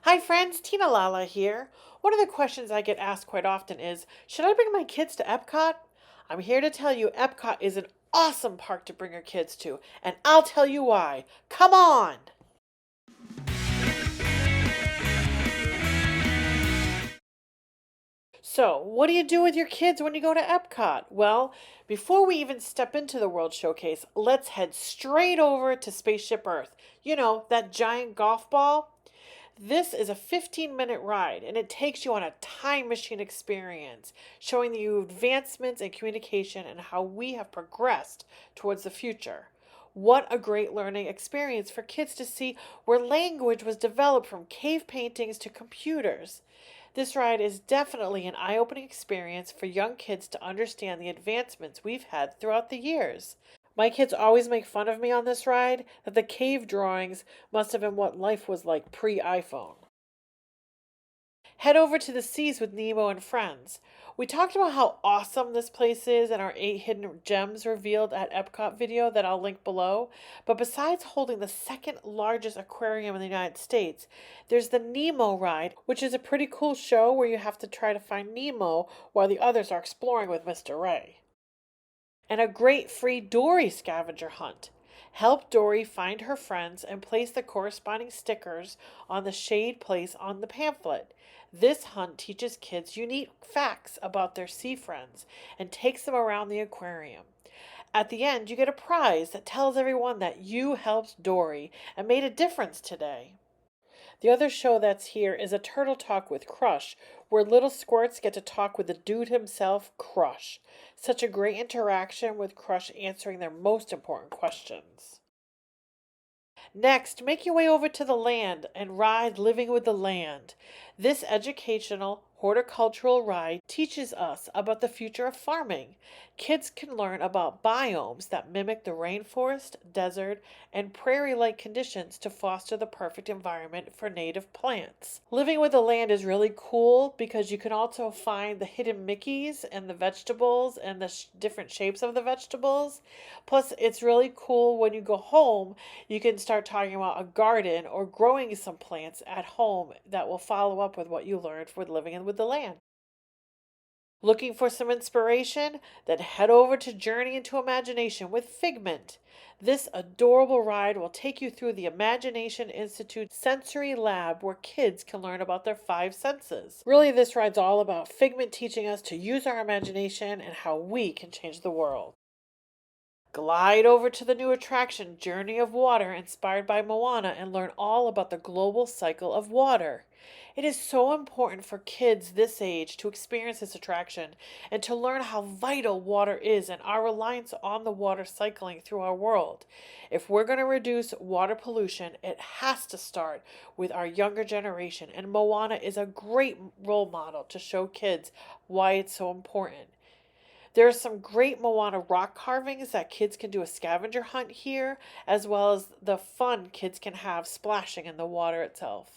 Hi friends, Tina Lala here. One of the questions I get asked quite often is, should I bring my kids to Epcot? I'm here to tell you Epcot is an awesome park to bring your kids to, and I'll tell you why. Come on! So, what do you do with your kids when you go to Epcot? Well, before we even step into the World Showcase, let's head straight over to Spaceship Earth. You know, that giant golf ball? This is a 15-minute ride and it takes you on a time machine experience, showing you advancements in communication and how we have progressed towards the future. What a great learning experience for kids to see where language was developed from cave paintings to computers. This ride is definitely an eye opening experience for young kids to understand the advancements we've had throughout the years. My kids always make fun of me on this ride that the cave drawings must have been what life was like pre iPhone. Head over to the seas with Nemo and friends. We talked about how awesome this place is in our 8 hidden gems revealed at Epcot video that I'll link below. But besides holding the second largest aquarium in the United States, there's the Nemo ride, which is a pretty cool show where you have to try to find Nemo while the others are exploring with Mr. Ray. And a great free Dory scavenger hunt. Help Dory find her friends and place the corresponding stickers on the shade place on the pamphlet. This hunt teaches kids unique facts about their sea friends and takes them around the aquarium. At the end, you get a prize that tells everyone that you helped Dory and made a difference today. The other show that's here is a Turtle Talk with Crush, where little squirts get to talk with the dude himself, Crush. Such a great interaction with Crush answering their most important questions. Next, make your way over to the land and ride Living with the Land. This educational horticultural ride teaches us about the future of farming. Kids can learn about biomes that mimic the rainforest, desert, and prairie-like conditions to foster the perfect environment for native plants. Living with the Land is really cool because you can also find the hidden Mickeys and the vegetables and the different shapes of the vegetables. Plus, it's really cool when you go home, you can start talking about a garden or growing some plants at home that will follow up with what you learned with living in with the land. Looking for some inspiration? Then head over to Journey into Imagination with Figment. This adorable ride will take you through the Imagination Institute Sensory Lab where kids can learn about their 5 senses. Really, this ride's all about Figment teaching us to use our imagination and how we can change the world. Glide over to the new attraction, Journey of Water, inspired by Moana, and learn all about the global cycle of water. It is so important for kids this age to experience this attraction and to learn how vital water is and our reliance on the water cycling through our world. If we're going to reduce water pollution, it has to start with our younger generation, and Moana is a great role model to show kids why it's so important. There are some great Moana rock carvings that kids can do a scavenger hunt here, as well as the fun kids can have splashing in the water itself.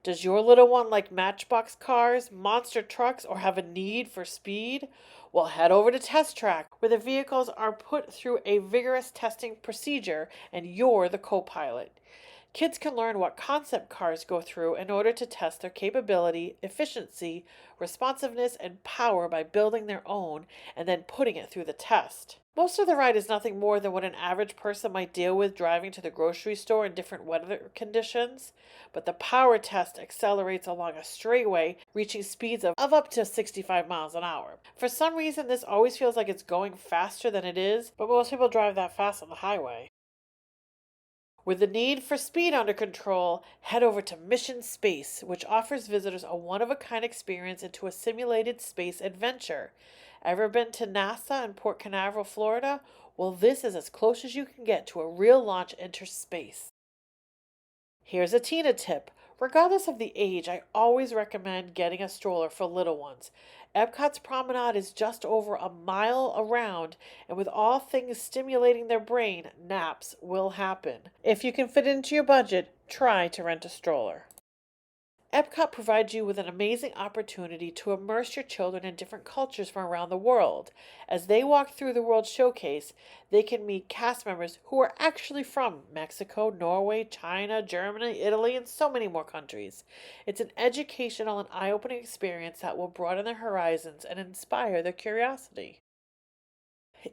Does your little one like matchbox cars, monster trucks, or have a need for speed? Well, head over to Test Track, where the vehicles are put through a vigorous testing procedure and you're the co-pilot. Kids can learn what concept cars go through in order to test their capability, efficiency, responsiveness, and power by building their own and then putting it through the test. Most of the ride is nothing more than what an average person might deal with driving to the grocery store in different weather conditions, but the power test accelerates along a straightaway, reaching speeds of up to 65 miles an hour. For some reason, this always feels like it's going faster than it is, but most people drive that fast on the highway. With the need for speed under control, head over to Mission Space, which offers visitors a one-of-a-kind experience into a simulated space adventure. Ever been to NASA in Port Canaveral, Florida? Well, this is as close as you can get to a real launch into space. Here's a Tina tip. Regardless of the age, I always recommend getting a stroller for little ones. Epcot's promenade is just over a mile around, and with all things stimulating their brain, naps will happen. If you can fit it into your budget, try to rent a stroller. Epcot provides you with an amazing opportunity to immerse your children in different cultures from around the world. As they walk through the World Showcase, they can meet cast members who are actually from Mexico, Norway, China, Germany, Italy, and so many more countries. It's an educational and eye-opening experience that will broaden their horizons and inspire their curiosity.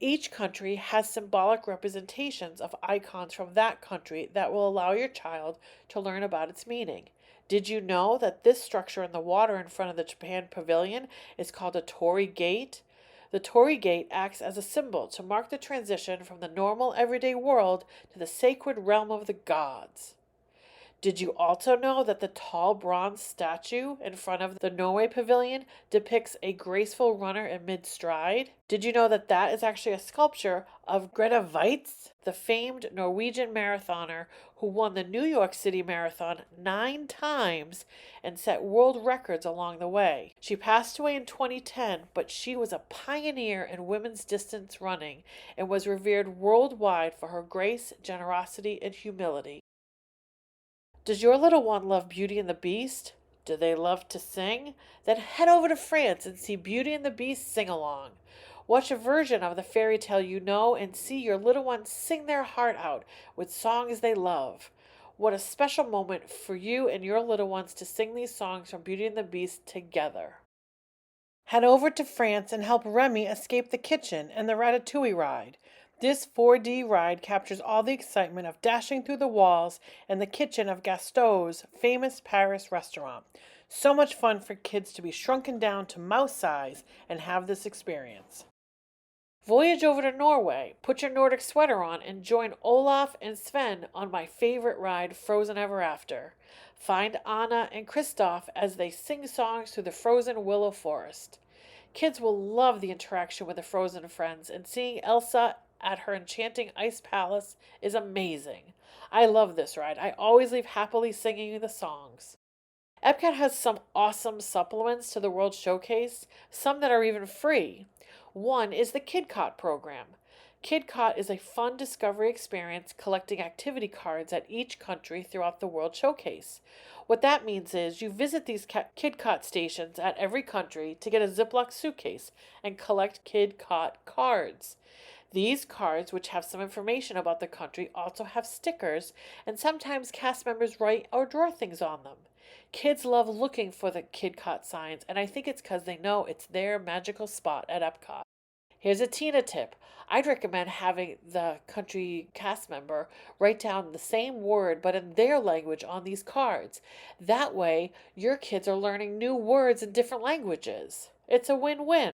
Each country has symbolic representations of icons from that country that will allow your child to learn about its meaning. Did you know that this structure in the water in front of the Japan Pavilion is called a Torii Gate? The Torii Gate acts as a symbol to mark the transition from the normal everyday world to the sacred realm of the gods. Did you also know that the tall bronze statue in front of the Norway Pavilion depicts a graceful runner in mid-stride? Did you know that that is actually a sculpture of Greta Weitz, the famed Norwegian marathoner who won the New York City Marathon 9 times and set world records along the way? She passed away in 2010, but she was a pioneer in women's distance running and was revered worldwide for her grace, generosity, and humility. Does your little one love Beauty and the Beast? Do they love to sing? Then head over to France and see Beauty and the Beast sing along. Watch a version of the fairy tale you know and see your little ones sing their heart out with songs they love. What a special moment for you and your little ones to sing these songs from Beauty and the Beast together. Head over to France and help Remy escape the kitchen and the Ratatouille ride. This 4D ride captures all the excitement of dashing through the walls and the kitchen of Gaston's famous Paris restaurant. So much fun for kids to be shrunken down to mouse size and have this experience. Voyage over to Norway, put your Nordic sweater on, and join Olaf and Sven on my favorite ride, Frozen Ever After. Find Anna and Kristoff as they sing songs through the frozen willow forest. Kids will love the interaction with the frozen friends, and seeing Elsa at her enchanting ice palace is amazing. I love this ride. I always leave happily singing the songs. Epcot has some awesome supplements to the World Showcase, some that are even free. One is the KidCot program. KidCot is a fun discovery experience collecting activity cards at each country throughout the World Showcase. What that means is you visit these KidCot stations at every country to get a Ziploc suitcase and collect KidCot cards. These cards, which have some information about the country, also have stickers, and sometimes cast members write or draw things on them. Kids love looking for the KidCot signs, and I think it's because they know it's their magical spot at Epcot. Here's a Tina tip. I'd recommend having the country cast member write down the same word but in their language on these cards. That way, your kids are learning new words in different languages. It's a win-win.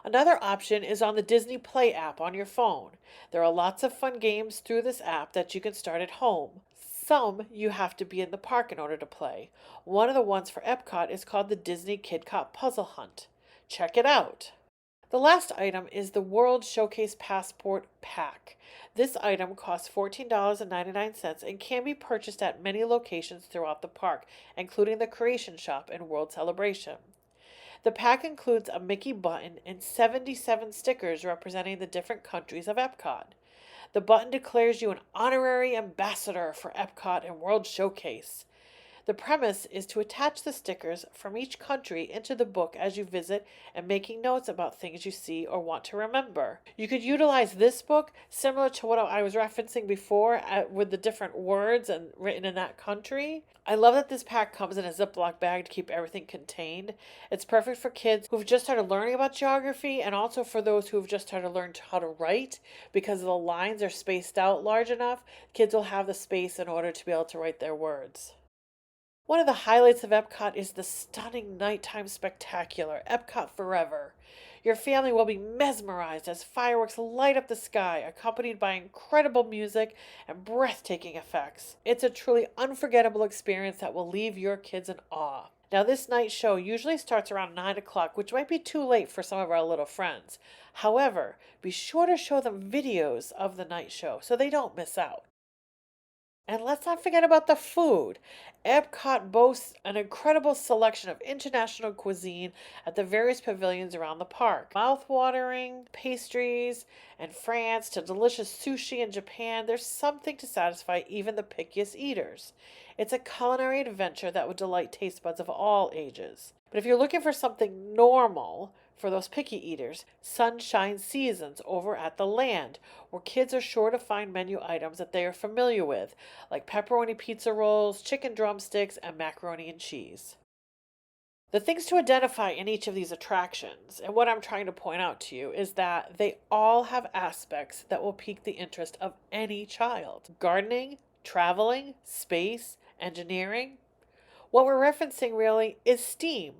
Another option is on the Disney Play app on your phone. There are lots of fun games through this app that you can start at home. Some you have to be in the park in order to play. One of the ones for Epcot is called the Disney KidCot Puzzle Hunt. Check it out. The last item is the World Showcase Passport Pack. This item costs $14.99 and can be purchased at many locations throughout the park, including the Creation Shop and World Celebration. The pack includes a Mickey button and 77 stickers representing the different countries of Epcot. The button declares you an honorary ambassador for Epcot and World Showcase. The premise is to attach the stickers from each country into the book as you visit and making notes about things you see or want to remember. You could utilize this book similar to what I was referencing before with the different words and written in that country. I love that this pack comes in a Ziploc bag to keep everything contained. It's perfect for kids who've just started learning about geography and also for those who've just started to learn how to write because the lines are spaced out large enough. Kids will have the space in order to be able to write their words. One of the highlights of Epcot is the stunning nighttime spectacular, Epcot Forever. Your family will be mesmerized as fireworks light up the sky, accompanied by incredible music and breathtaking effects. It's a truly unforgettable experience that will leave your kids in awe. Now, this night show usually starts around 9 o'clock, which might be too late for some of our little friends. However, be sure to show them videos of the night show so they don't miss out. And let's not forget about the food. Epcot boasts an incredible selection of international cuisine at the various pavilions around the park. Mouth-watering pastries in France to delicious sushi in Japan, there's something to satisfy even the pickiest eaters. It's a culinary adventure that would delight taste buds of all ages. But if you're looking for something normal for those picky eaters, Sunshine Seasons over at the Land, where kids are sure to find menu items that they are familiar with, like pepperoni pizza rolls, chicken drumsticks, and macaroni and cheese. The things to identify in each of these attractions, and what I'm trying to point out to you, is that they all have aspects that will pique the interest of any child. Gardening, traveling, space, engineering. What we're referencing really is STEAM: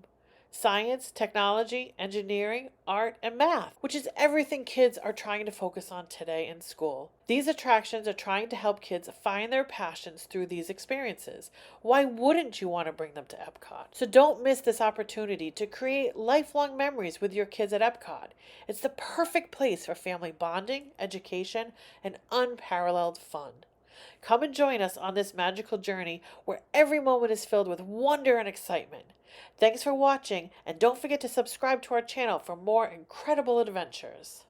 science, technology, engineering, art, and math, which is everything kids are trying to focus on today in school. These attractions are trying to help kids find their passions through these experiences. Why wouldn't you want to bring them to Epcot? So don't miss this opportunity to create lifelong memories with your kids at Epcot. It's the perfect place for family bonding, education, and unparalleled fun. Come and join us on this magical journey where every moment is filled with wonder and excitement. Thanks for watching, and don't forget to subscribe to our channel for more incredible adventures.